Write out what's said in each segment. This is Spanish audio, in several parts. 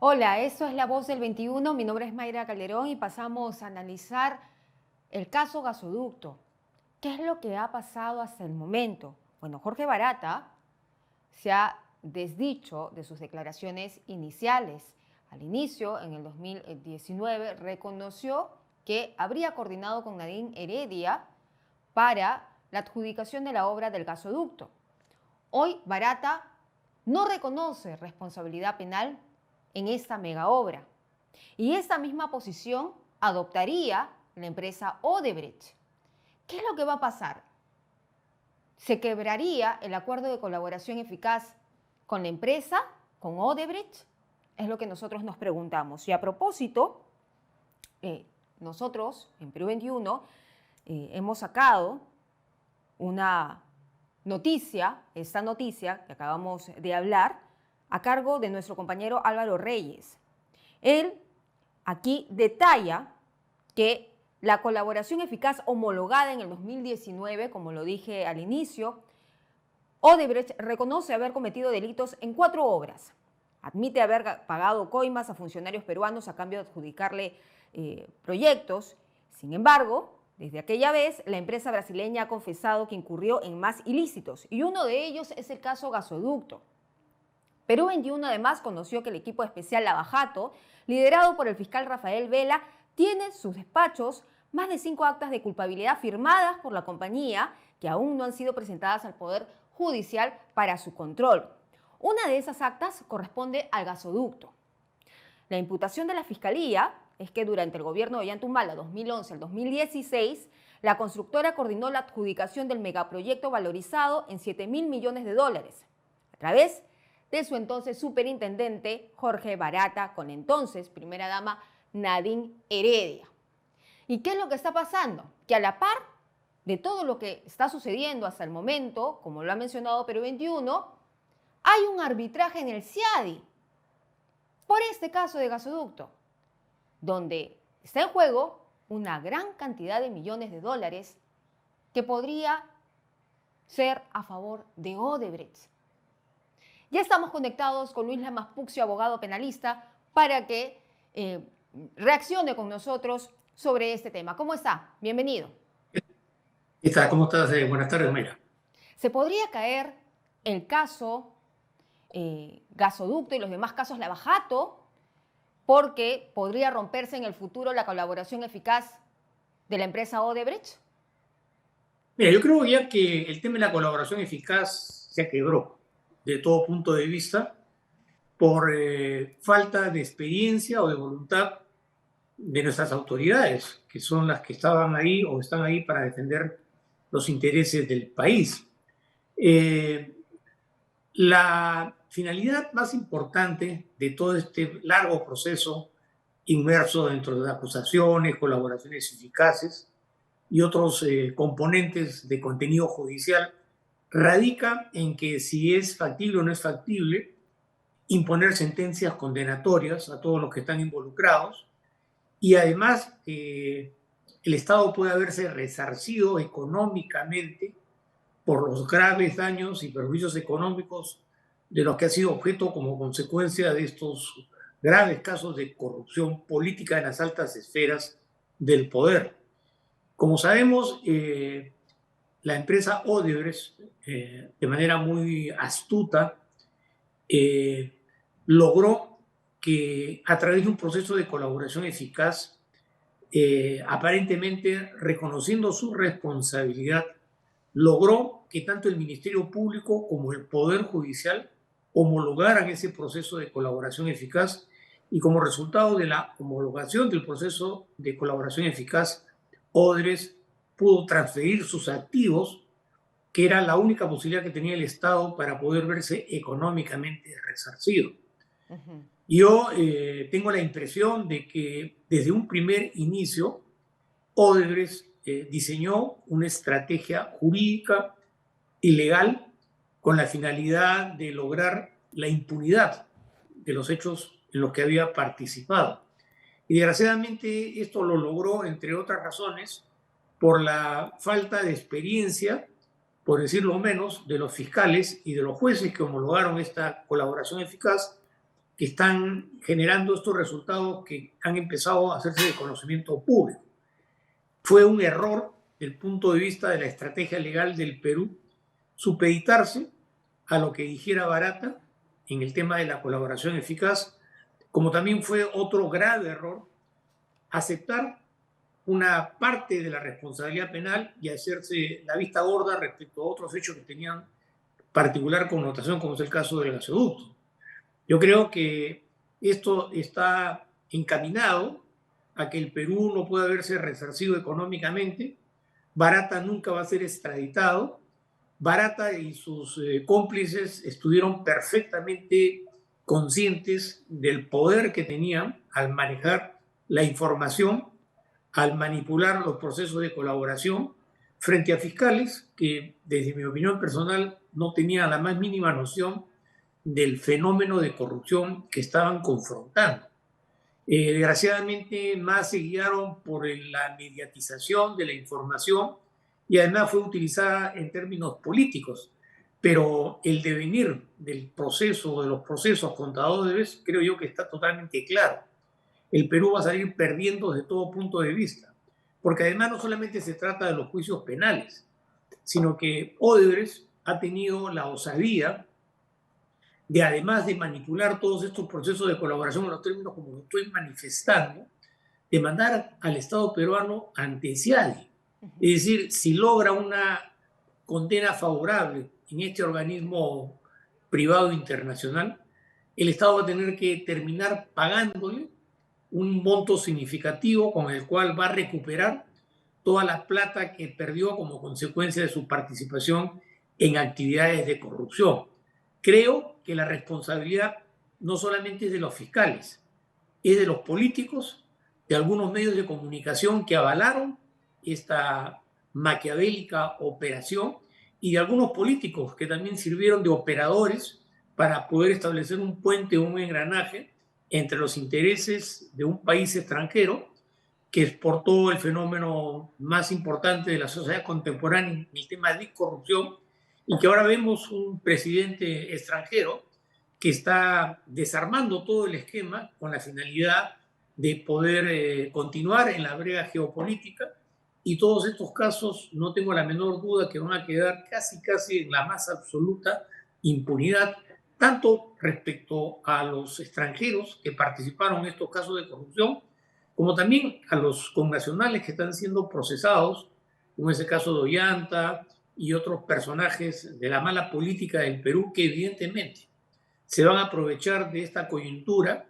Hola, eso es La Voz del 21. Mi nombre es Mayra Calderón y pasamos a analizar el caso gasoducto. ¿Qué es lo que ha pasado hasta el momento? Bueno, Jorge Barata se ha desdicho de sus declaraciones iniciales. Al inicio, en el 2019, reconoció que habría coordinado con Nadine Heredia para la adjudicación de la obra del gasoducto. Hoy Barata no reconoce responsabilidad penal en esta mega obra. Y esta misma posición adoptaría la empresa Odebrecht. ¿Qué es lo que va a pasar? ¿Se quebraría el acuerdo de colaboración eficaz con la empresa, con Odebrecht? Es lo que nosotros nos preguntamos. Y a propósito, nosotros en Perú 21 hemos sacado una noticia, esta noticia que acabamos de hablar, a cargo de nuestro compañero Álvaro Reyes. Él aquí detalla que la colaboración eficaz homologada en el 2019, como lo dije al inicio, Odebrecht reconoce haber cometido delitos en 4 obras. Admite haber pagado coimas a funcionarios peruanos a cambio de adjudicarle proyectos. Sin embargo, desde aquella vez, la empresa brasileña ha confesado que incurrió en más ilícitos, y uno de ellos es el caso gasoducto. Perú 21 además conoció que el equipo especial Lavajato, liderado por el fiscal Rafael Vela, tiene en sus despachos más de 5 actas de culpabilidad firmadas por la compañía que aún no han sido presentadas al Poder Judicial para su control. Una de esas actas corresponde al gasoducto. La imputación de la Fiscalía es que durante el gobierno de Ollanta 2011 al 2016, la constructora coordinó la adjudicación del megaproyecto valorizado en $7.000 millones a través de su entonces superintendente Jorge Barata, con entonces primera dama Nadine Heredia. ¿Y qué es lo que está pasando? Que a la par de todo lo que está sucediendo hasta el momento, como lo ha mencionado Perú 21, hay un arbitraje en el CIADI por este caso de gasoducto, donde está en juego una gran cantidad de millones de dólares que podría ser a favor de Odebrecht. Ya estamos conectados con Luis Lamas Puccio, abogado penalista, para que reaccione con nosotros sobre este tema. ¿Cómo está? Bienvenido. ¿Qué tal? ¿Cómo estás? Buenas tardes, Mayra. ¿Se podría caer el caso gasoducto y los demás casos Lavajato porque podría romperse en el futuro la colaboración eficaz de la empresa Odebrecht? Mira, yo creo ya que el tema de la colaboración eficaz se quebró de todo punto de vista por falta de experiencia o de voluntad de nuestras autoridades, que son las que estaban ahí o están ahí para defender los intereses del país. Eh, la finalidad más importante de todo este largo proceso inmerso dentro de acusaciones, colaboraciones eficaces, y otros componentes de contenido judicial, radica en que si es factible o no es factible imponer sentencias condenatorias a todos los que están involucrados, y además el Estado puede haberse resarcido económicamente por los graves daños y perjuicios económicos de los que ha sido objeto como consecuencia de estos graves casos de corrupción política en las altas esferas del poder. Como sabemos, la empresa Odebrecht, de manera muy astuta, eh, logró que a través de un proceso de colaboración eficaz, aparentemente reconociendo su responsabilidad, logró que tanto el Ministerio Público como el Poder Judicial homologaran ese proceso de colaboración eficaz, y como resultado de la homologación del proceso de colaboración eficaz, Odebrecht pudo transferir sus activos, que era la única posibilidad que tenía el Estado para poder verse económicamente resarcido. Uh-huh. Yo tengo la impresión de que desde un primer inicio, Odebrecht diseñó una estrategia jurídica y legal con la finalidad de lograr la impunidad de los hechos en los que había participado. Y desgraciadamente esto lo logró, entre otras razones, por la falta de experiencia, por decirlo menos, de los fiscales y de los jueces que homologaron esta colaboración eficaz, están generando estos resultados que han empezado a hacerse de conocimiento público. Fue un error desde el punto de vista de la estrategia legal del Perú supeditarse a lo que dijera Barata en el tema de la colaboración eficaz, como también fue otro grave error aceptar una parte de la responsabilidad penal y hacerse la vista gorda respecto a otros hechos que tenían particular connotación, como es el caso del gasoducto. Yo creo que esto está encaminado a que el Perú no pueda verse resarcido económicamente. Barata nunca va a ser extraditado. Barata y sus cómplices estuvieron perfectamente conscientes del poder que tenían al manejar la información, al manipular los procesos de colaboración frente a fiscales que, desde mi opinión personal, no tenían la más mínima noción del fenómeno de corrupción que estaban confrontando. Desgraciadamente, más se guiaron por la mediatización de la información y además fue utilizada en términos políticos. Pero el devenir del proceso, de los procesos contra Odebrecht, creo yo que está totalmente claro. El Perú va a salir perdiendo desde todo punto de vista, porque además no solamente se trata de los juicios penales, sino que Odebrecht ha tenido la osadía de, además de manipular todos estos procesos de colaboración en los términos como lo estoy manifestando, de mandar al Estado peruano ante CIADI. Es decir, si logra una condena favorable en este organismo privado internacional, el Estado va a tener que terminar pagándole un monto significativo con el cual va a recuperar toda la plata que perdió como consecuencia de su participación en actividades de corrupción. Creo que la responsabilidad no solamente es de los fiscales, es de los políticos, de algunos medios de comunicación que avalaron esta maquiavélica operación y de algunos políticos que también sirvieron de operadores para poder establecer un puente, un engranaje entre los intereses de un país extranjero que exportó el fenómeno más importante de la sociedad contemporánea en el tema de corrupción, y que ahora vemos un presidente extranjero que está desarmando todo el esquema con la finalidad de poder continuar en la brega geopolítica, y todos estos casos no tengo la menor duda que van a quedar casi en la más absoluta impunidad, tanto respecto a los extranjeros que participaron en estos casos de corrupción, como también a los connacionales que están siendo procesados, como ese caso de Ollanta y otros personajes de la mala política del Perú que evidentemente se van a aprovechar de esta coyuntura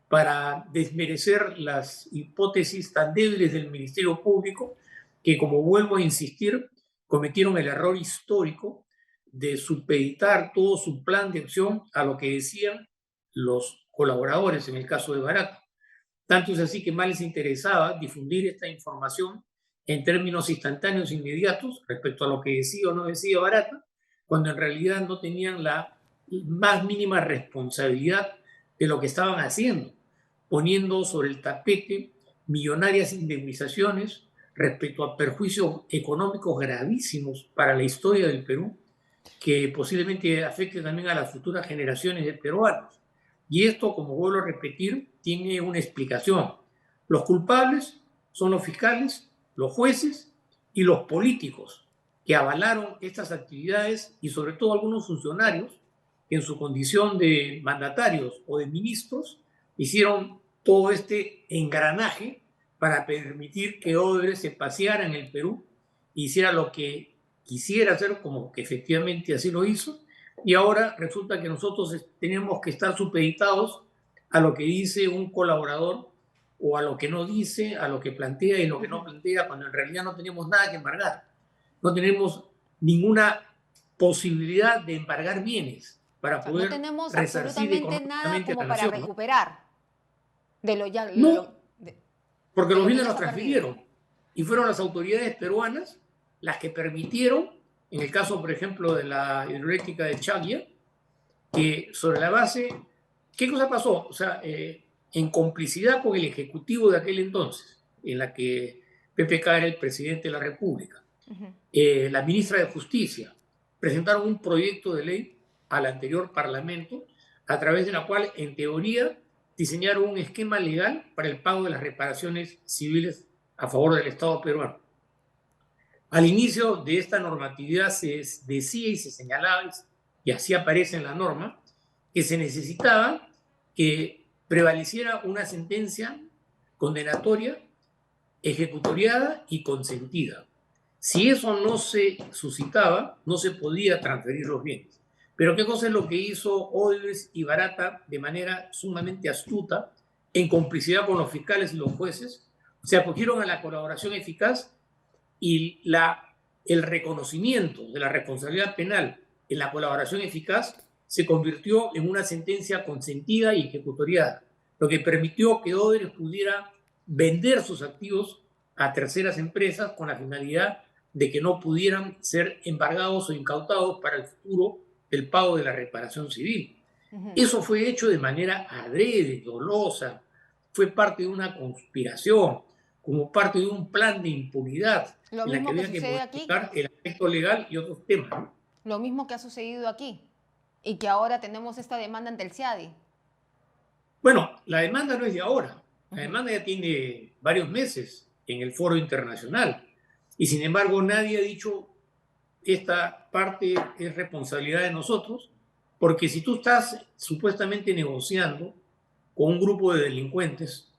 para desmerecer las hipótesis tan débiles del Ministerio Público que, como vuelvo a insistir, cometieron el error histórico de supeditar todo su plan de acción a lo que decían los colaboradores en el caso de Barata. Tanto es así que más les interesaba difundir esta información en términos instantáneos e inmediatos respecto a lo que decía o no decía Barata, cuando en realidad no tenían la más mínima responsabilidad de lo que estaban haciendo, poniendo sobre el tapete millonarias indemnizaciones respecto a perjuicios económicos gravísimos para la historia del Perú, que posiblemente afecte también a las futuras generaciones de peruanos. Y esto, como vuelvo a repetir, tiene una explicación. Los culpables son los fiscales, los jueces y los políticos que avalaron estas actividades, y sobre todo algunos funcionarios que en su condición de mandatarios o de ministros hicieron todo este engranaje para permitir que Odebrecht se paseara en el Perú e hiciera lo que quisiera hacer, como que efectivamente así lo hizo, y ahora resulta que nosotros tenemos que estar supeditados a lo que dice un colaborador o a lo que no dice, a lo que plantea y lo que no plantea, cuando en realidad no tenemos nada que embargar. No tenemos ninguna posibilidad de embargar bienes para poder no tenemos resarcir absolutamente nada económicamente a como la para nación, ¿no? recuperar de lo ya No, porque de los lo que bienes ya los se ha perdido. transfirieron y fueron las autoridades peruanas las que permitieron, en el caso, por ejemplo, de la hidroeléctrica de Chagua, que sobre la base, ¿qué cosa pasó? O sea, en complicidad con el Ejecutivo de aquel entonces, en la que PPK era el presidente de la República, la ministra de Justicia, presentaron un proyecto de ley al anterior Parlamento a través de la cual, en teoría, diseñaron un esquema legal para el pago de las reparaciones civiles a favor del Estado peruano. Al inicio de esta normatividad se decía y se señalaba, y así aparece en la norma, que se necesitaba que prevaleciera una sentencia condenatoria, ejecutoriada y consentida. Si eso no se suscitaba, no se podía transferir los bienes. Pero ¿qué cosa es lo que hizo Odebrecht y Barata de manera sumamente astuta, en complicidad con los fiscales y los jueces? Se acogieron a la colaboración eficaz y el reconocimiento de la responsabilidad penal en la colaboración eficaz se convirtió en una sentencia consentida y ejecutoriada, lo que permitió que Odebrecht pudiera vender sus activos a terceras empresas con la finalidad de que no pudieran ser embargados o incautados para el futuro del pago de la reparación civil. Eso fue hecho de manera adrede, dolosa, fue parte de una conspiración, como parte de un plan de impunidad Lo en la que mismo que había que sucede aquí. modificar el aspecto legal y otros temas, ¿no? Lo mismo que ha sucedido aquí y que ahora tenemos esta demanda ante el CIADI. Bueno, la demanda no es de ahora, la demanda ya tiene varios meses en el foro internacional y sin embargo nadie ha dicho esta parte es responsabilidad de nosotros, porque si tú estás supuestamente negociando con un grupo de delincuentes,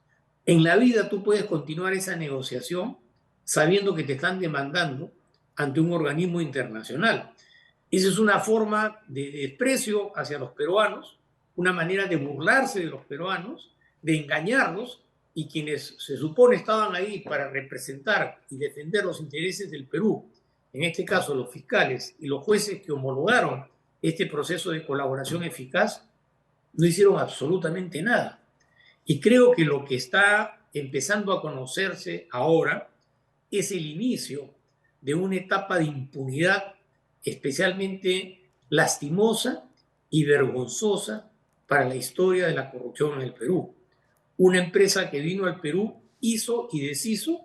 en la vida tú puedes continuar esa negociación sabiendo que te están demandando ante un organismo internacional. Esa es una forma de desprecio hacia los peruanos, una manera de burlarse de los peruanos, de engañarlos, y quienes se supone estaban ahí para representar y defender los intereses del Perú, en este caso los fiscales y los jueces que homologaron este proceso de colaboración eficaz, no hicieron absolutamente nada. Y creo que lo que está empezando a conocerse ahora es el inicio de una etapa de impunidad especialmente lastimosa y vergonzosa para la historia de la corrupción en el Perú. Una empresa que vino al Perú hizo y deshizo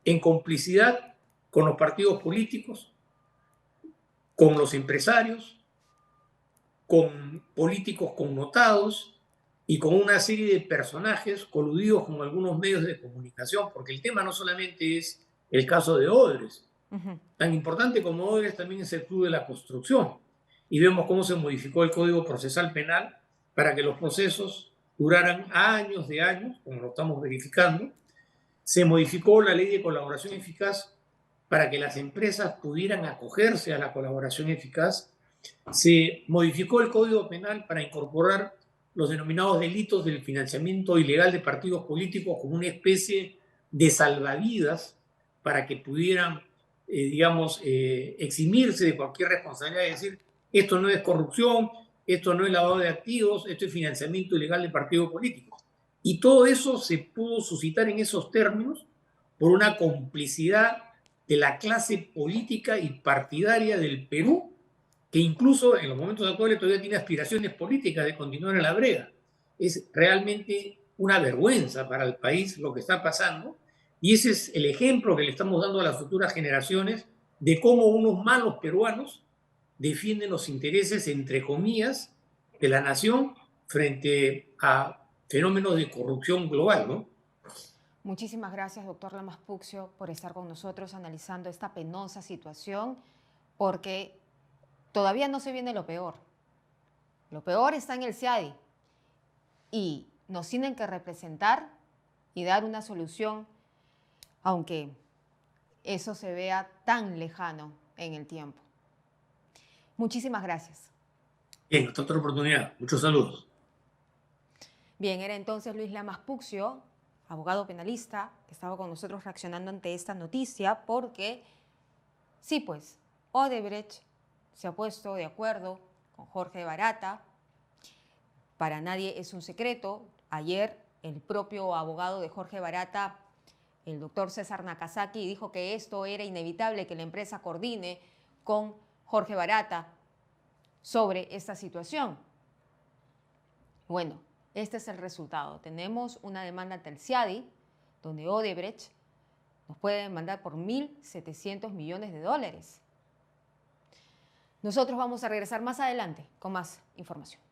en complicidad con los partidos políticos, con los empresarios, con políticos connotados y con una serie de personajes coludidos con algunos medios de comunicación, porque el tema no solamente es el caso de Odebrecht. Tan importante como Odebrecht también es el Club de la Construcción. Y vemos cómo se modificó el Código Procesal Penal para que los procesos duraran años de años, como lo estamos verificando. Se modificó la Ley de Colaboración Eficaz para que las empresas pudieran acogerse a la colaboración eficaz. Se modificó el Código Penal para incorporar los denominados delitos del financiamiento ilegal de partidos políticos como una especie de salvavidas para que pudieran, eximirse de cualquier responsabilidad y decir, esto no es corrupción, esto no es lavado de activos, esto es financiamiento ilegal de partidos políticos. Y todo eso se pudo suscitar en esos términos por una complicidad de la clase política y partidaria del Perú, que incluso en los momentos actuales todavía tiene aspiraciones políticas de continuar en la brega. Es realmente una vergüenza para el país lo que está pasando, y ese es el ejemplo que le estamos dando a las futuras generaciones de cómo unos malos peruanos defienden los intereses, entre comillas, de la nación frente a fenómenos de corrupción global, ¿no? Muchísimas gracias, doctor Lamas Puccio, por estar con nosotros analizando esta penosa situación, porque todavía no se viene lo peor. Lo peor está en el CIADI y nos tienen que representar y dar una solución, aunque eso se vea tan lejano en el tiempo. Muchísimas gracias. Bien, hasta otra oportunidad. Muchos saludos. Bien, era entonces Luis Lamas Puccio, abogado penalista, que estaba con nosotros reaccionando ante esta noticia, porque sí, pues, Odebrecht se ha puesto de acuerdo con Jorge Barata. Para nadie es un secreto. Ayer el propio abogado de Jorge Barata, el doctor César Nakazaki, dijo que esto era inevitable, que la empresa coordine con Jorge Barata sobre esta situación. Bueno, este es el resultado. Tenemos una demanda ante el CIADI, donde Odebrecht nos puede demandar por 1.700 millones de dólares. Nosotros vamos a regresar más adelante con más información.